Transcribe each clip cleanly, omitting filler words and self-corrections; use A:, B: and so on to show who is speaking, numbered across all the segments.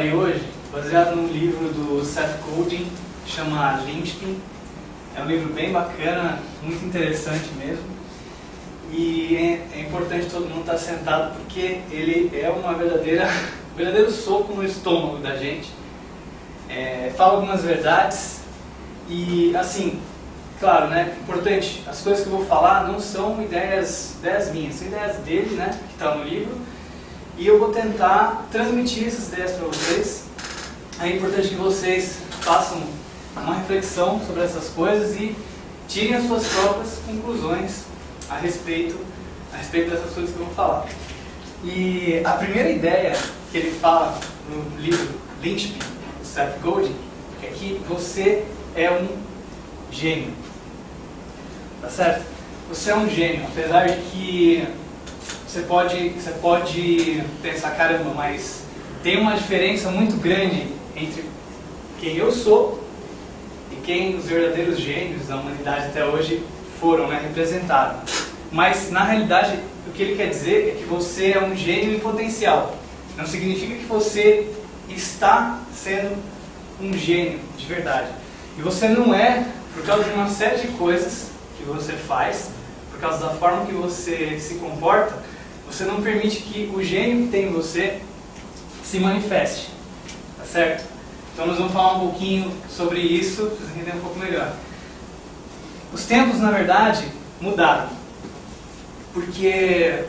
A: separei hoje, baseado num livro do Seth Godin, que chama Linchpin. É um livro bem bacana, muito interessante mesmo. E é importante todo mundo estar sentado, porque ele é um verdadeiro soco no estômago da gente. Fala algumas verdades e, assim, claro, né, importante, as coisas que eu vou falar não são ideias minhas, são ideias dele, né, que está no livro, e eu vou tentar transmitir essas ideias para vocês. É importante que vocês façam uma reflexão sobre essas coisas e tirem as suas próprias conclusões a respeito dessas coisas que eu vou falar. E a primeira ideia que ele fala no livro Linchpin, do Seth Godin, é que você é um gênio. Tá certo? Você é um gênio, apesar de que você pode pensar, caramba, mas tem uma diferença muito grande entre quem eu sou e quem os verdadeiros gênios da humanidade até hoje foram, né, representaram. Mas, na realidade, o que ele quer dizer é que você é um gênio em potencial. Não significa que você está sendo um gênio de verdade. E você não é, por causa de uma série de coisas que você faz, por causa da forma que você se comporta, você não permite que o gênio que tem em você se manifeste. Tá certo? Então nós vamos falar um pouquinho sobre isso, para vocês entenderem um pouco melhor. Os tempos, na verdade, mudaram. Porque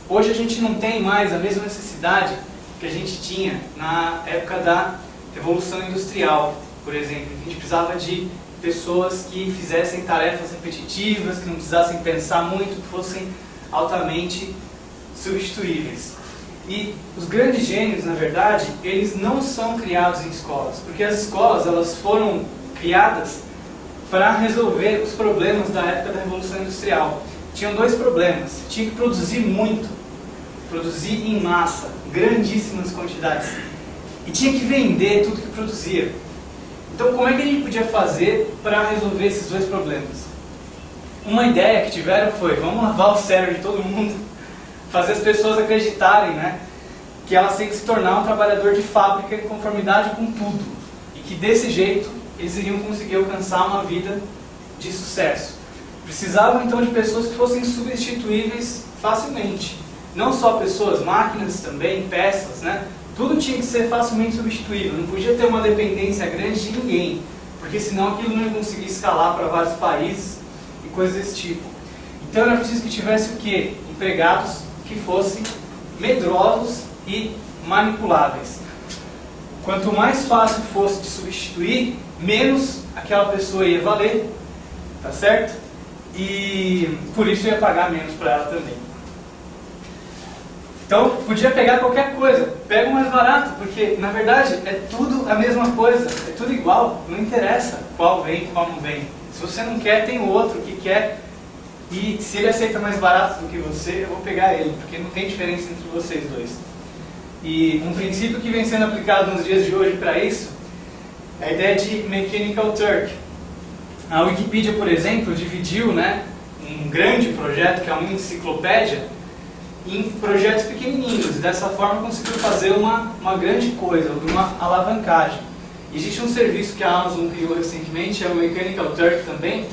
A: hoje a gente não tem mais a mesma necessidade que a gente tinha na época da Revolução Industrial, por exemplo. A gente precisava de pessoas que fizessem tarefas repetitivas, que não precisassem pensar muito, que fossem altamente substituíveis. E os grandes gênios, na verdade, eles não são criados em escolas, porque as escolas elas foram criadas para resolver os problemas da época da Revolução Industrial. Tinham dois problemas: tinha que produzir muito, produzir em massa, grandíssimas quantidades, e tinha que vender tudo que produzia. Então, como é que a gente podia fazer para resolver esses dois problemas? Uma ideia que tiveram foi: vamos lavar o cérebro de todo mundo, fazer as pessoas acreditarem, né, que elas têm que se tornar um trabalhador de fábrica em conformidade com tudo, e que desse jeito eles iriam conseguir alcançar uma vida de sucesso. Precisavam então de pessoas que fossem substituíveis facilmente. Não só pessoas, máquinas também, peças, né? Tudo tinha que ser facilmente substituível, não podia ter uma dependência grande de ninguém, porque senão aquilo não ia conseguir escalar para vários países e coisas desse tipo. Então era preciso que tivesse o quê? Empregados que fossem medrosos e manipuláveis. Quanto mais fácil fosse de substituir, menos aquela pessoa ia valer, tá certo? E por isso ia pagar menos para ela também. Então, podia pegar qualquer coisa, pega o mais barato, porque na verdade é tudo a mesma coisa, é tudo igual, não interessa qual vem, qual não vem. Se você não quer, tem o outro que quer, e se ele aceita mais barato do que você, eu vou pegar ele, porque não tem diferença entre vocês dois. E um princípio que vem sendo aplicado nos dias de hoje para isso é a ideia de Mechanical Turk. A Wikipedia, por exemplo, dividiu, né, um grande projeto, que é uma enciclopédia, em projetos pequenininhos, e dessa forma conseguiu fazer uma grande coisa, uma alavancagem. Existe um serviço que a Amazon criou recentemente, é o Mechanical Turk também,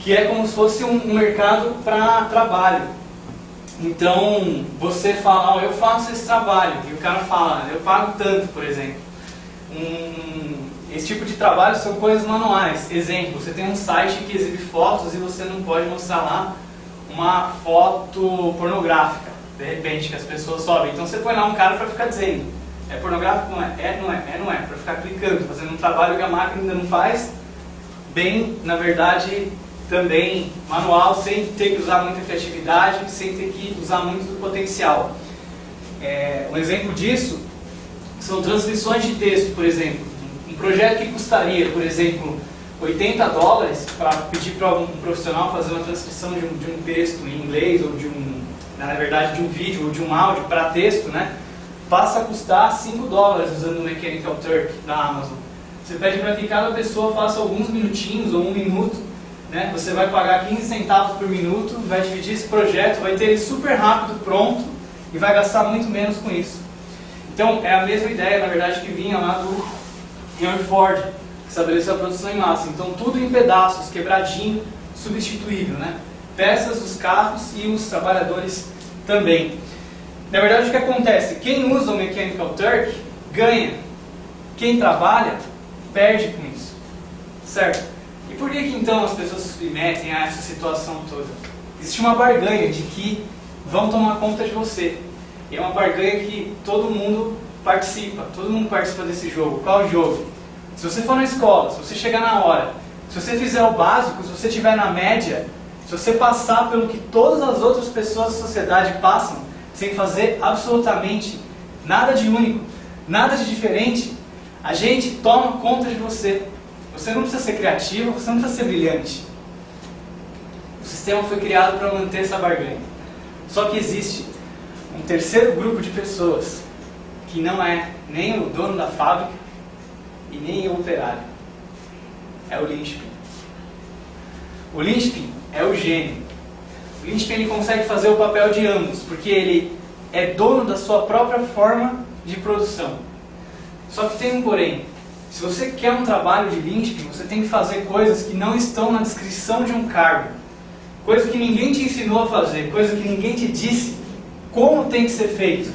A: que é como se fosse um mercado para trabalho. Então você fala: oh, eu faço esse trabalho, e o cara fala: eu pago tanto, por exemplo. Esse tipo de trabalho são coisas manuais. Exemplo, você tem um site que exibe fotos e você não pode mostrar lá uma foto pornográfica, de repente, que as pessoas sobem. Então você põe lá um cara para ficar dizendo: é pornográfico? Não é? Não é, para ficar clicando, fazendo um trabalho que a máquina ainda não faz, bem, na verdade, também manual, sem ter que usar muita criatividade, sem ter que usar muito do potencial. Um exemplo disso são transcrições de texto, por exemplo. Um projeto que custaria, por exemplo, $80 para pedir para um profissional fazer uma transcrição de um texto em inglês, ou na verdade de um vídeo ou de um áudio para texto, né, passa a custar $5 usando o Mechanical Turk da Amazon. Você pede para que cada pessoa faça alguns minutinhos ou 1 minuto, né, você vai pagar 15 centavos por minuto, vai dividir esse projeto, vai ter ele super rápido, pronto, e vai gastar muito menos com isso. Então é a mesma ideia, na verdade, que vinha lá do Henry Ford, que estabeleceu a produção em massa. Então tudo em pedaços, quebradinho, substituível, né? Peças dos carros e os trabalhadores também. Na verdade, o que acontece? Quem usa o Mechanical Turk ganha. Quem trabalha perde com isso. Certo? E por que então as pessoas se submetem a essa situação toda? Existe uma barganha de que vão tomar conta de você. E é uma barganha que todo mundo participa desse jogo. Qual o jogo? Se você for na escola, se você chegar na hora, se você fizer o básico, se você estiver na média, se você passar pelo que todas as outras pessoas da sociedade passam, sem fazer absolutamente nada de único, nada de diferente, a gente toma conta de você. Você não precisa ser criativo, você não precisa ser brilhante. O sistema foi criado para manter essa barganha. Só que existe um terceiro grupo de pessoas que não é nem o dono da fábrica e nem o operário. É o linchpin. O linchpin é o gênio. O linchpin ele consegue fazer o papel de ambos, porque ele é dono da sua própria forma de produção. Só que tem um porém. Se você quer um trabalho de linchpin, você tem que fazer coisas que não estão na descrição de um cargo. Coisa que ninguém te ensinou a fazer, coisa que ninguém te disse como tem que ser feito.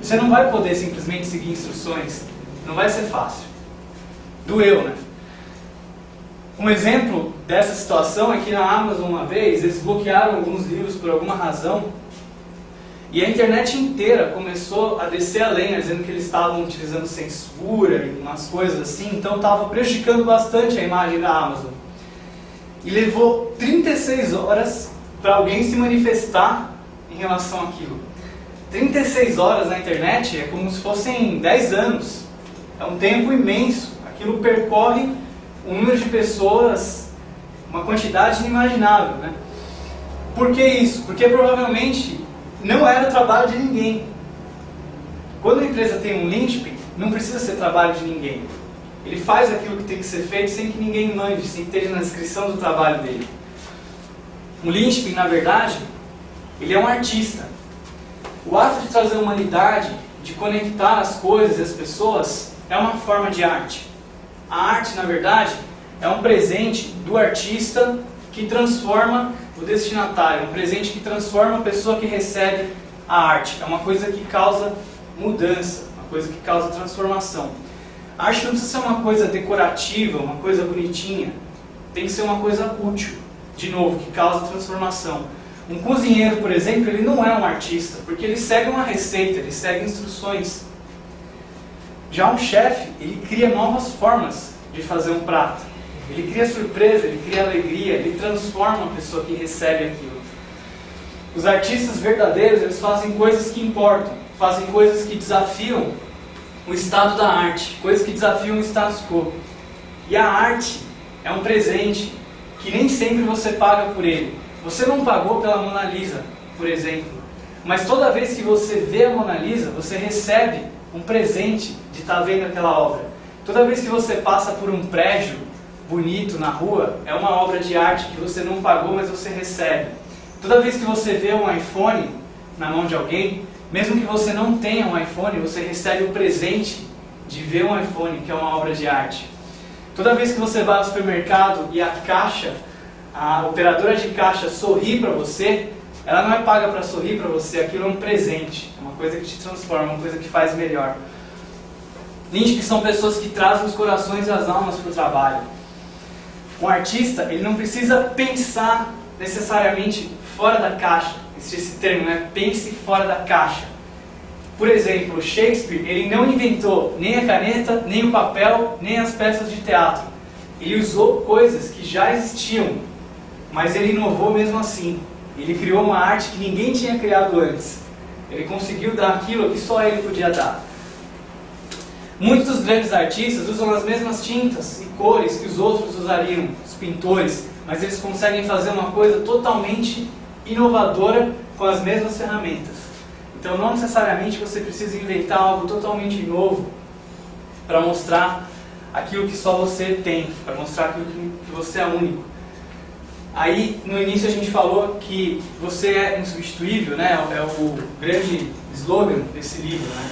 A: Você não vai poder simplesmente seguir instruções. Não vai ser fácil. Doeu, né? Um exemplo dessa situação é que na Amazon uma vez eles bloquearam alguns livros por alguma razão e a internet inteira começou a descer a lenha, dizendo que eles estavam utilizando censura e umas coisas assim, então estava prejudicando bastante a imagem da Amazon. E levou 36 horas para alguém se manifestar em relação àquilo. 36 horas na internet é como se fossem 10 anos. É um tempo imenso. Aquilo percorre um número de pessoas, uma quantidade inimaginável, né? Por que isso? Porque provavelmente não era trabalho de ninguém. Quando a empresa tem um linchpin, não precisa ser trabalho de ninguém. Ele faz aquilo que tem que ser feito sem que ninguém mande, sem que esteja na descrição do trabalho dele. O linchpin, na verdade, ele é um artista. O ato de trazer a humanidade, de conectar as coisas e as pessoas, é uma forma de arte. A arte, na verdade, é um presente do artista que transforma o destinatário, um presente que transforma a pessoa que recebe a arte. É uma coisa que causa mudança, uma coisa que causa transformação. A arte não precisa ser uma coisa decorativa, uma coisa bonitinha. Tem que ser uma coisa útil, de novo, que causa transformação. Um cozinheiro, por exemplo, ele não é um artista, porque ele segue uma receita, ele segue instruções. Já um chefe, ele cria novas formas de fazer um prato. Ele cria surpresa, ele cria alegria, ele transforma a pessoa que recebe aquilo. Os artistas verdadeiros, eles fazem coisas que importam, fazem coisas que desafiam o estado da arte, coisas que desafiam o status quo. E a arte é um presente que nem sempre você paga por ele. Você não pagou pela Mona Lisa, por exemplo, mas toda vez que você vê a Mona Lisa, você recebe um presente de estar vendo aquela obra. Toda vez que você passa por um prédio bonito na rua, é uma obra de arte que você não pagou, mas você recebe. Toda vez que você vê um iPhone na mão de alguém, mesmo que você não tenha um iPhone, você recebe o presente de ver um iPhone, que é uma obra de arte. Toda vez que você vai ao supermercado e a operadora de caixa sorri para você, ela não é paga para sorrir para você, aquilo é um presente, é uma coisa que te transforma, uma coisa que faz melhor. Linchpin são pessoas que trazem os corações e as almas para o trabalho. Um artista, ele não precisa pensar necessariamente fora da caixa. Existe esse termo, né? Pense fora da caixa. Por exemplo, Shakespeare, ele não inventou nem a caneta, nem o papel, nem as peças de teatro. Ele usou coisas que já existiam, mas ele inovou mesmo assim. Ele criou uma arte que ninguém tinha criado antes. Ele conseguiu dar aquilo que só ele podia dar. Muitos dos grandes artistas usam as mesmas tintas e cores que os outros usariam, os pintores, mas eles conseguem fazer uma coisa totalmente inovadora com as mesmas ferramentas. Então não necessariamente você precisa inventar algo totalmente novo para mostrar aquilo que só você tem, para mostrar aquilo que você é único. Aí no início a gente falou que você é insubstituível, né? É o grande slogan desse livro, né?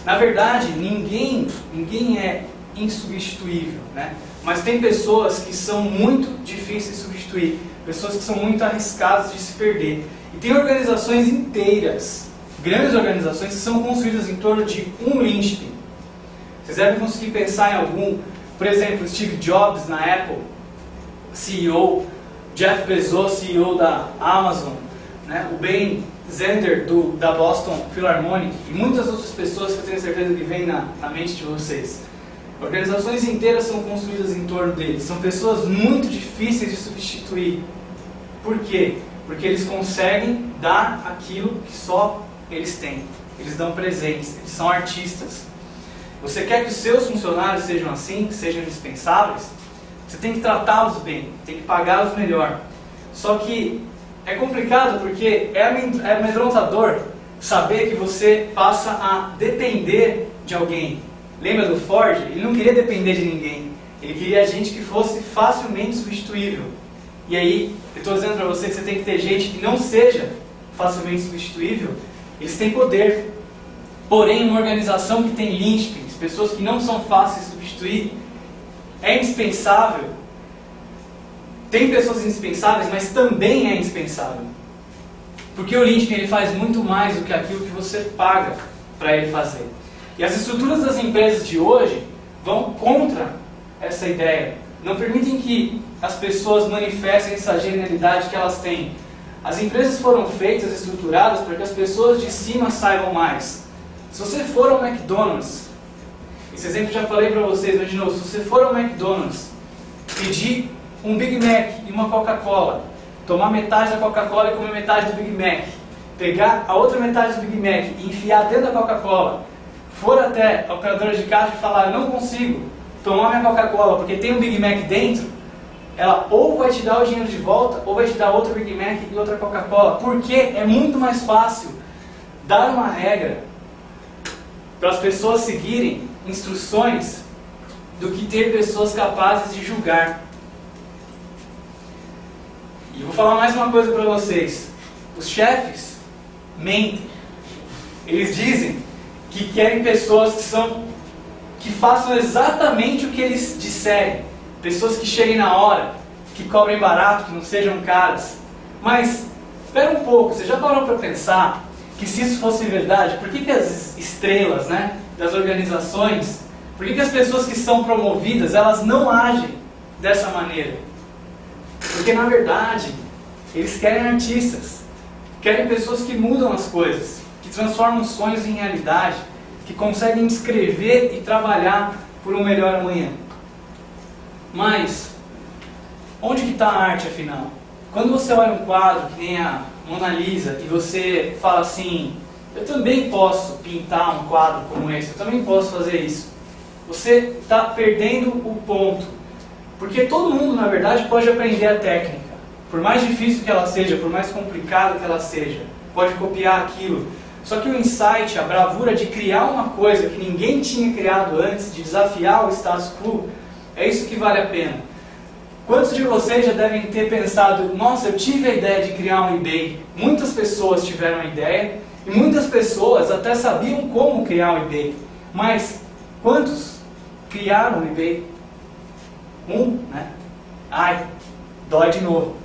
A: Na verdade, ninguém é insubstituível, né? Mas tem pessoas que são muito difíceis de substituir, pessoas que são muito arriscadas de se perder. E tem organizações inteiras, grandes organizações, que são construídas em torno de um linchpin. Vocês devem conseguir pensar em algum, por exemplo, Steve Jobs na Apple, CEO, Jeff Bezos, CEO da Amazon, né? O Ben Zender da Boston Philharmonic e muitas outras pessoas que eu tenho certeza que vêm na mente de vocês. Organizações inteiras são construídas em torno deles. São pessoas muito difíceis de substituir. Por quê? Porque eles conseguem dar aquilo que só eles têm. Eles dão presentes, eles são artistas. Você quer que os seus funcionários sejam assim, que sejam indispensáveis? Você tem que tratá-los bem, tem que pagá-los melhor. Só que é complicado porque é amedrontador saber que você passa a depender de alguém. Lembra do Ford? Ele não queria depender de ninguém. Ele queria gente que fosse facilmente substituível. E aí, eu estou dizendo para você que você tem que ter gente que não seja facilmente substituível. Eles têm poder. Porém, uma organização que tem linchpins, pessoas que não são fáceis de substituir, é indispensável. Tem pessoas indispensáveis, mas também é indispensável. Porque o linchpin ele faz muito mais do que aquilo que você paga para ele fazer. E as estruturas das empresas de hoje vão contra essa ideia. Não permitem que as pessoas manifestem essa genialidade que elas têm. As empresas foram feitas, estruturadas para que as pessoas de cima saibam mais. Se você for ao McDonald's, esse exemplo eu já falei para vocês, mas de novo, se você for ao McDonald's, pedir um Big Mac e uma Coca-Cola, tomar metade da Coca-Cola e comer metade do Big Mac, pegar a outra metade do Big Mac e enfiar dentro da Coca-Cola, for até a operadora de caixa e falar, eu não consigo tomar minha Coca-Cola porque tem um Big Mac dentro, ela ou vai te dar o dinheiro de volta, ou vai te dar outro Big Mac e outra Coca-Cola, porque é muito mais fácil dar uma regra para as pessoas seguirem instruções do que ter pessoas capazes de julgar. E vou falar mais uma coisa para vocês. Os chefes mentem. Eles dizem que querem pessoas que façam exatamente o que eles disserem. Pessoas que cheguem na hora, que cobrem barato, que não sejam caras. Mas, espera um pouco, você já parou para pensar que se isso fosse verdade, por que as estrelas, né, das organizações, por que as pessoas que são promovidas, elas não agem dessa maneira? Porque na verdade, eles querem artistas, querem pessoas que mudam as coisas, que transformam sonhos em realidade, que conseguem escrever e trabalhar por um melhor amanhã. Mas, onde que está a arte afinal? Quando você olha um quadro que nem a Mona Lisa e você fala assim, eu também posso pintar um quadro como esse, eu também posso fazer isso. Você está perdendo o ponto. Porque todo mundo, na verdade, pode aprender a técnica. Por mais difícil que ela seja, por mais complicado que ela seja, pode copiar aquilo. Só que o insight, a bravura de criar uma coisa que ninguém tinha criado antes, de desafiar o status quo, é isso que vale a pena. Quantos de vocês já devem ter pensado, nossa, eu tive a ideia de criar um eBay. Muitas pessoas tiveram a ideia, e muitas pessoas até sabiam como criar um eBay. Mas, quantos criaram o eBay? Né? Ai, dói de novo.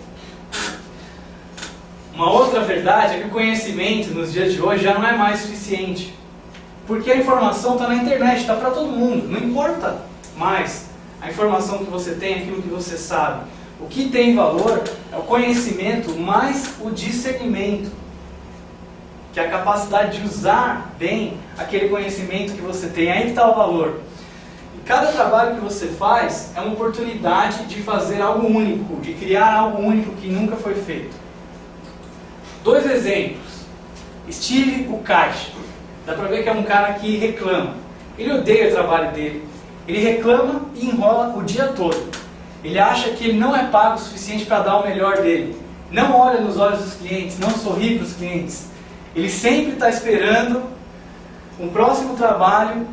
A: Uma outra verdade é que o conhecimento nos dias de hoje já não é mais suficiente. Porque a informação está na internet, está para todo mundo. Não importa mais a informação que você tem, aquilo que você sabe. O que tem valor é o conhecimento mais o discernimento. Que é a capacidade de usar bem aquele conhecimento que você tem. Aí que está o valor. E cada trabalho que você faz é uma oportunidade de fazer algo único, de criar algo único que nunca foi feito. 2 exemplos. Steve o Caixa. Dá pra ver que é um cara que reclama. Ele odeia o trabalho dele. Ele reclama e enrola o dia todo. Ele acha que ele não é pago o suficiente para dar o melhor dele. Não olha nos olhos dos clientes, não sorri para os clientes. Ele sempre está esperando um próximo trabalho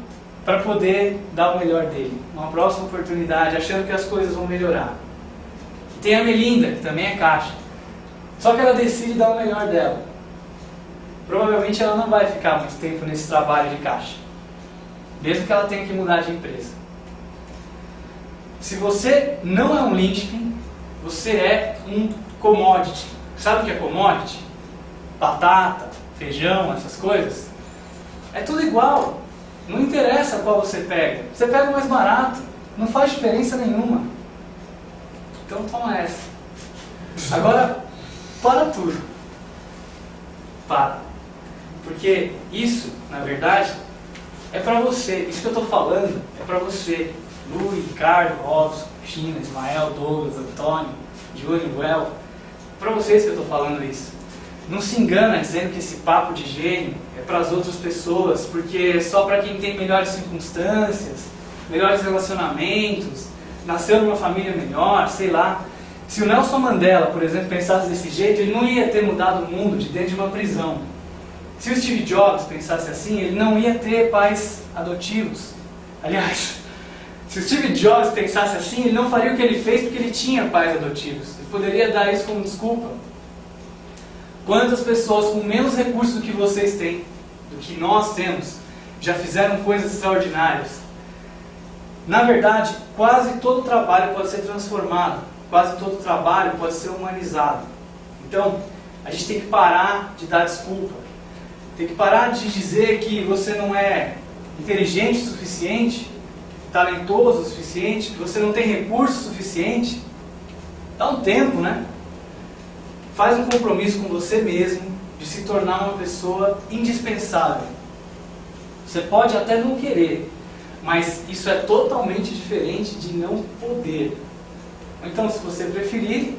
A: para poder dar o melhor dele. Uma próxima oportunidade, achando que as coisas vão melhorar. E tem a Melinda, que também é caixa. Só que ela decide dar o melhor dela. Provavelmente ela não vai ficar muito tempo nesse trabalho de caixa. mesmo que ela tenha que mudar de empresa. Se você não é um linchpin, você é um commodity. Sabe o que é commodity? Batata, feijão, essas coisas. É tudo igual. Não interessa qual você pega. Você pega o mais barato. Não faz diferença nenhuma. Então toma essa. Agora, para tudo. Para. Porque isso, na verdade, é para você. Isso que eu estou falando é para você. Lu, Ricardo, Robson, China, Ismael, Douglas, Antônio, Júnior, Well. Para vocês que eu estou falando isso. Não se engana dizendo que esse papo de gênio é para as outras pessoas, porque é só para quem tem melhores circunstâncias, melhores relacionamentos, nasceu numa família melhor, sei lá. Se o Nelson Mandela, por exemplo, pensasse desse jeito, ele não ia ter mudado o mundo de dentro de uma prisão. Se o Steve Jobs pensasse assim, ele não ia ter pais adotivos. Aliás, se o Steve Jobs pensasse assim, ele não faria o que ele fez porque ele tinha pais adotivos. Ele poderia dar isso como desculpa. Quantas pessoas com menos recursos do que vocês têm, do que nós temos, já fizeram coisas extraordinárias? Na verdade, quase todo trabalho pode ser transformado, quase todo trabalho pode ser humanizado. Então, a gente tem que parar de dar desculpa. Tem que parar de dizer que você não é inteligente o suficiente, talentoso o suficiente, que você não tem recurso suficiente. Dá um tempo, né? Faz um compromisso com você mesmo de se tornar uma pessoa indispensável. Você pode até não querer, mas isso é totalmente diferente de não poder. Então, se você preferir,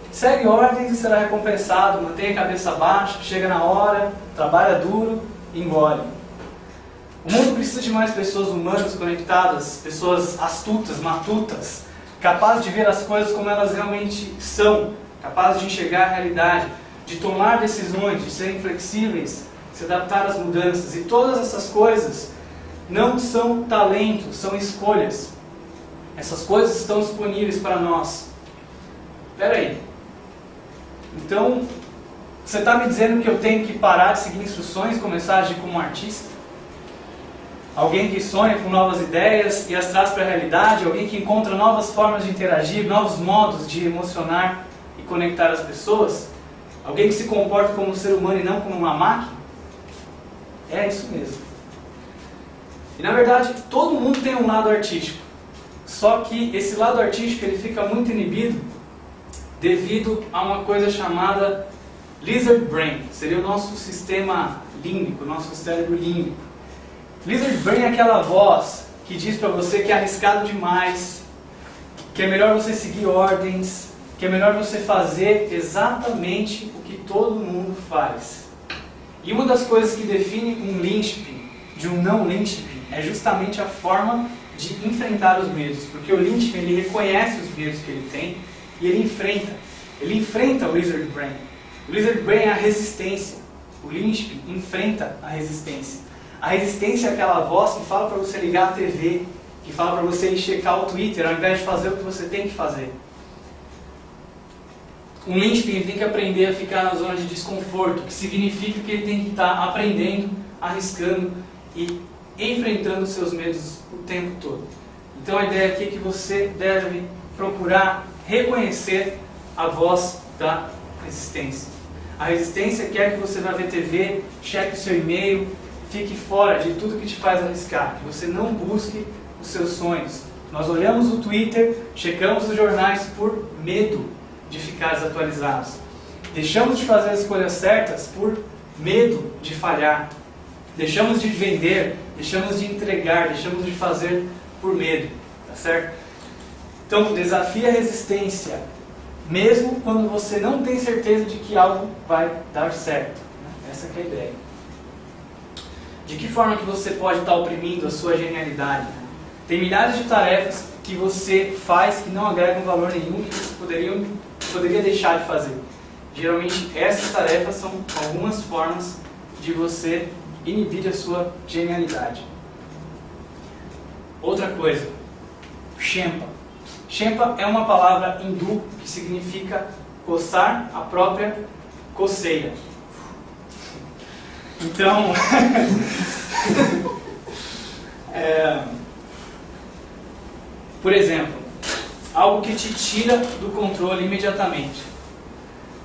A: segue ordens e será recompensado, mantenha a cabeça baixa, chega na hora, trabalha duro e engole. O mundo precisa de mais pessoas humanas conectadas, pessoas astutas, matutas, capazes de ver as coisas como elas realmente são, capazes de enxergar a realidade, de tomar decisões, de serem flexíveis, se adaptar às mudanças. E todas essas coisas não são talentos, são escolhas. Essas coisas estão disponíveis para nós. Espera aí. Então, você está me dizendo que eu tenho que parar de seguir instruções e começar a agir como um artista? Alguém que sonha com novas ideias e as traz para a realidade? Alguém que encontra novas formas de interagir, novos modos de emocionar e conectar as pessoas? Alguém que se comporta como um ser humano e não como uma máquina? É isso mesmo. E na verdade, todo mundo tem um lado artístico. Só que esse lado artístico ele fica muito inibido devido a uma coisa chamada Lizard Brain. Seria o nosso sistema límbico, o nosso cérebro límbico. Lizard Brain é aquela voz que diz para você que é arriscado demais, que é melhor você seguir ordens, que é melhor você fazer exatamente o que todo mundo faz. E uma das coisas que define um linchpin de um não linchpin é justamente a forma de enfrentar os medos, porque o linchpin ele reconhece os medos que ele tem e ele enfrenta o Lizard Brain. O Lizard Brain é a resistência, o linchpin enfrenta a resistência. A resistência é aquela voz que fala para você ligar a TV, que fala para você ir checar o Twitter ao invés de fazer o que você tem que fazer. Um linchpin tem que aprender a ficar na zona de desconforto, que significa que ele tem que estar aprendendo, arriscando e enfrentando seus medos o tempo todo. Então a ideia aqui é que você deve procurar reconhecer a voz da resistência. A resistência quer que você vá ver TV, cheque o seu e-mail, fique fora de tudo que te faz arriscar, que você não busque os seus sonhos. Nós olhamos o Twitter, checamos os jornais por medo de ficar desatualizados. Deixamos de fazer as escolhas certas por medo de falhar. Deixamos de vender, deixamos de entregar, deixamos de fazer por medo, tá certo? Então, desafie a resistência, mesmo quando você não tem certeza de que algo vai dar certo. Essa que é a ideia. De que forma que você pode estar oprimindo a sua genialidade? Tem milhares de tarefas que você faz que não agregam valor nenhum, que você poderia deixar de fazer. Geralmente essas tarefas são algumas formas de você inibir a sua genialidade. Outra coisa, Shempa. Shempa é uma palavra hindu que significa coçar a própria coceira. Então, Por exemplo, algo que te tira do controle imediatamente.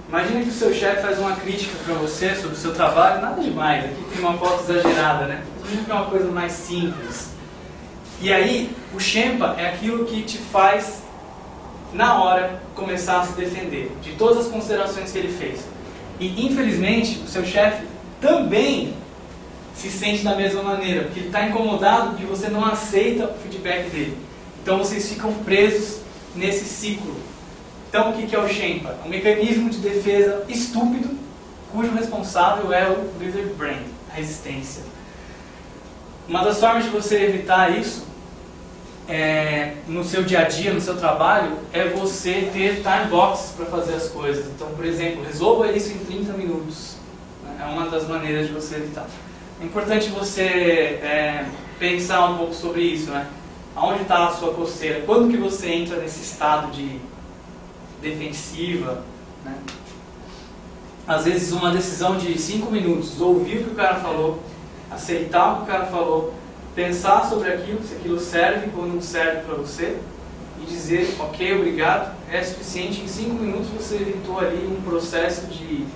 A: Imagina que o seu chefe faz uma crítica para você sobre o seu trabalho, nada demais, aqui tem uma foto exagerada, né? Imagina que é uma coisa mais simples. E aí, o Shenpa é aquilo que te faz, na hora, começar a se defender de todas as considerações que ele fez. E, infelizmente, o seu chefe também se sente da mesma maneira, porque ele está incomodado que você não aceita o feedback dele. Então, vocês ficam presos nesse ciclo. Então, o que é o Shenpa? É um mecanismo de defesa estúpido, cujo responsável é o Lizard Brain, a resistência. Uma das formas de você evitar isso, no seu dia a dia, no seu trabalho, é você ter time boxes para fazer as coisas. Então, por exemplo, resolva isso em 30 minutos. É uma das maneiras de você evitar. É importante você pensar um pouco sobre isso, né? Aonde está a sua coceira? Quando que você entra nesse estado de defensiva, né? Às vezes uma decisão de 5 minutos, ouvir o que o cara falou, aceitar o que o cara falou, pensar sobre aquilo, se aquilo serve ou não serve para você, e dizer, ok, obrigado, é suficiente. Em 5 minutos você evitou ali um processo de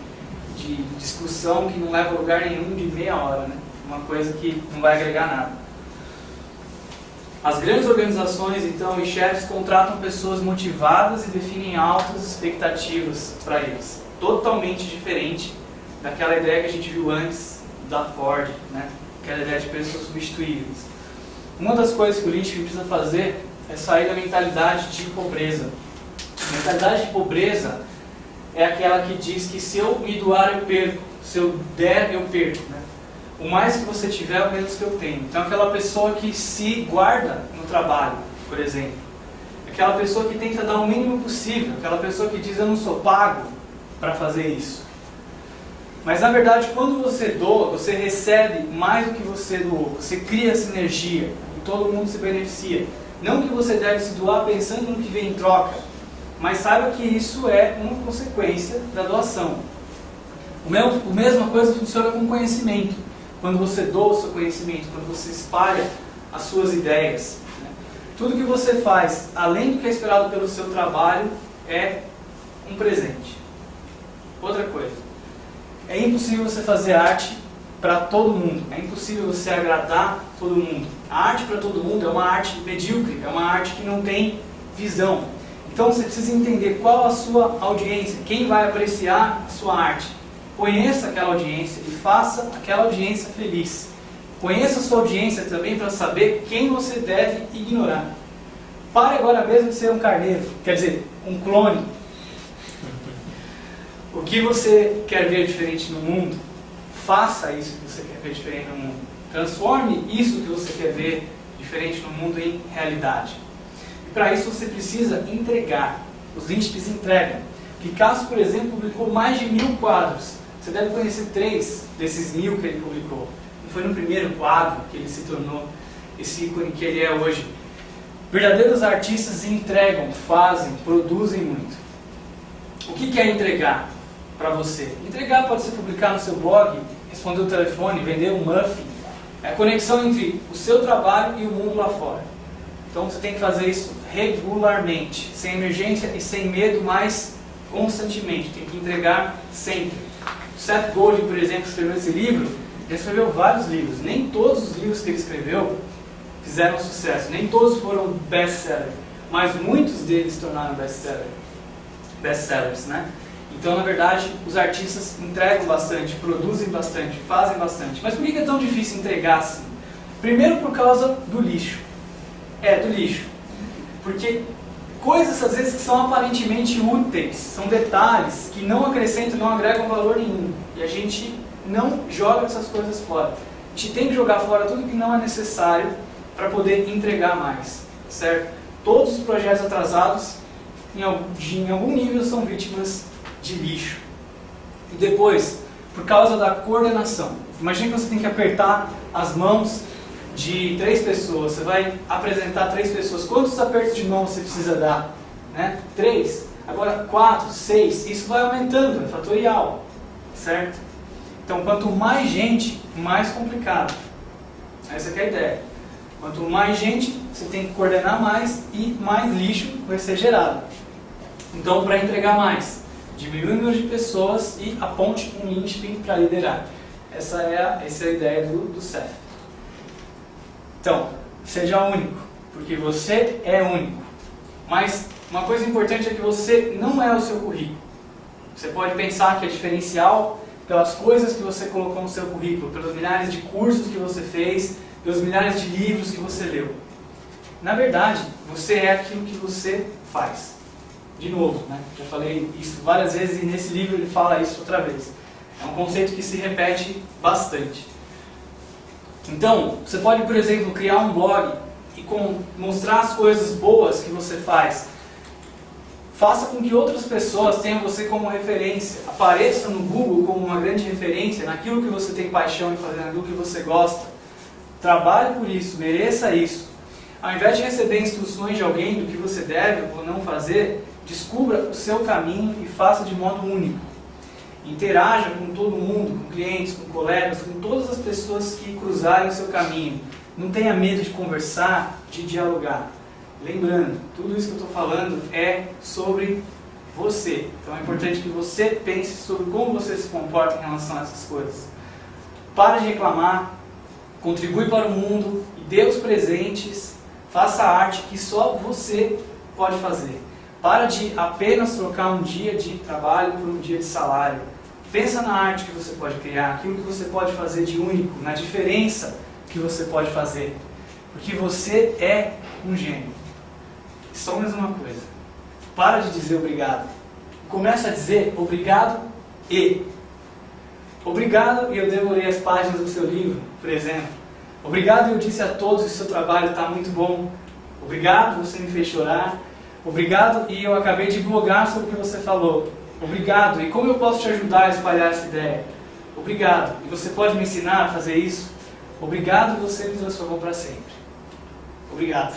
A: discussão que não leva a lugar nenhum de meia hora, né? Uma coisa que não vai agregar nada. As grandes organizações, então, e chefes contratam pessoas motivadas e definem altas expectativas para eles. Totalmente diferente daquela ideia que a gente viu antes da Ford, né? Aquela ideia de pessoas substituíveis. Uma das coisas que o Lynch precisa fazer é sair da mentalidade de pobreza. A mentalidade de pobreza é aquela que diz que se eu me doar eu perco, se eu der eu perco, né? O mais que você tiver, o menos que eu tenho. Então aquela pessoa que se guarda no trabalho, por exemplo. Aquela pessoa que tenta dar o mínimo possível. Aquela pessoa que diz, eu não sou pago para fazer isso. Mas na verdade, quando você doa, você recebe mais do que você doou. Você cria sinergia e todo mundo se beneficia. Não que você deve se doar pensando no que vem em troca, mas saiba que isso é uma consequência da doação. A mesma coisa funciona com conhecimento. Quando você doa o seu conhecimento, quando você espalha as suas ideias, né? Tudo que você faz, além do que é esperado pelo seu trabalho, é um presente. Outra coisa, é impossível você fazer arte para todo mundo, é impossível você agradar todo mundo. A arte para todo mundo é uma arte medíocre, é uma arte que não tem visão. Então você precisa entender qual a sua audiência, quem vai apreciar a sua arte. Conheça aquela audiência e faça aquela audiência feliz. Conheça a sua audiência também para saber quem você deve ignorar. Pare agora mesmo de ser um carneiro, quer dizer, um clone. O que você quer ver diferente no mundo, faça isso que você quer ver diferente no mundo. Transforme isso que você quer ver diferente no mundo em realidade. E para isso você precisa entregar. Os Lynchpis entregam. Picasso, por exemplo, publicou mais de 1000 quadros. Você deve conhecer 3 desses 1000 que ele publicou. Não foi no primeiro quadro que ele se tornou esse ícone que ele é hoje. Verdadeiros artistas entregam, fazem, produzem muito. O que é entregar para você? Entregar pode ser publicar no seu blog, responder o telefone, vender um muffin. É a conexão entre o seu trabalho e o mundo lá fora. Então você tem que fazer isso regularmente, sem emergência e sem medo, mas constantemente. Tem que entregar sempre. Seth Godin, por exemplo, escreveu esse livro. Ele escreveu vários livros. Nem todos os livros que ele escreveu fizeram sucesso. Nem todos foram best-sellers. Mas muitos deles se tornaram best-sellers, né? Então, na verdade, os artistas entregam bastante, produzem bastante, fazem bastante. Mas por que é tão difícil entregar assim? Primeiro por causa do lixo. Do lixo. Porque coisas, às vezes, que são aparentemente úteis, são detalhes que não acrescentam, não agregam valor nenhum. E a gente não joga essas coisas fora. A gente tem que jogar fora tudo que não é necessário para poder entregar mais, certo? Todos os projetos atrasados, em algum nível, são vítimas de lixo. E depois, por causa da coordenação. Imagina que você tem que apertar as mãos de 3 pessoas, você vai apresentar 3 pessoas, quantos apertos de mão você precisa dar? Né? 3, agora 4, 6, isso vai aumentando, é fatorial, certo? Então quanto mais gente, mais complicado. Essa é a ideia. Quanto mais gente, você tem que coordenar mais e mais lixo vai ser gerado. Então, para entregar mais, diminui o número de pessoas e aponte um linchpin para liderar. Essa é a ideia do CEF. Então, seja único, porque você é único. Mas uma coisa importante é que você não é o seu currículo. Você pode pensar que é diferencial pelas coisas que você colocou no seu currículo, pelos milhares de cursos que você fez, pelos milhares de livros que você leu. Na verdade, você é aquilo que você faz. De novo, né? Já falei isso várias vezes e nesse livro ele fala isso outra vez. É um conceito que se repete bastante. Então, você pode, por exemplo, criar um blog e mostrar as coisas boas que você faz. Faça com que outras pessoas tenham você como referência. Apareça no Google como uma grande referência naquilo que você tem paixão em fazer, naquilo que você gosta. Trabalhe por isso, mereça isso. Ao invés de receber instruções de alguém do que você deve ou não fazer, descubra o seu caminho e faça de modo único. Interaja com todo mundo, com clientes, com colegas, com todas as pessoas que cruzarem o seu caminho. Não tenha medo de conversar, de dialogar. Lembrando, tudo isso que eu estou falando é sobre você. Então é importante que você pense sobre como você se comporta em relação a essas coisas. Para de reclamar, contribui para o mundo e dê os presentes, faça a arte que só você pode fazer. Para de apenas trocar um dia de trabalho por um dia de salário. Pensa na arte que você pode criar, aquilo que você pode fazer de único, na diferença que você pode fazer. Porque você é um gênio. Só mais uma coisa. Para de dizer obrigado. Começa a dizer obrigado e. Obrigado e eu devorei as páginas do seu livro, por exemplo. Obrigado e eu disse a todos que o seu trabalho está muito bom. Obrigado, você me fez chorar. Obrigado e eu acabei de blogar sobre o que você falou. Obrigado, e como eu posso te ajudar a espalhar essa ideia? Obrigado, e você pode me ensinar a fazer isso? Obrigado, você me transformou para sempre. Obrigado.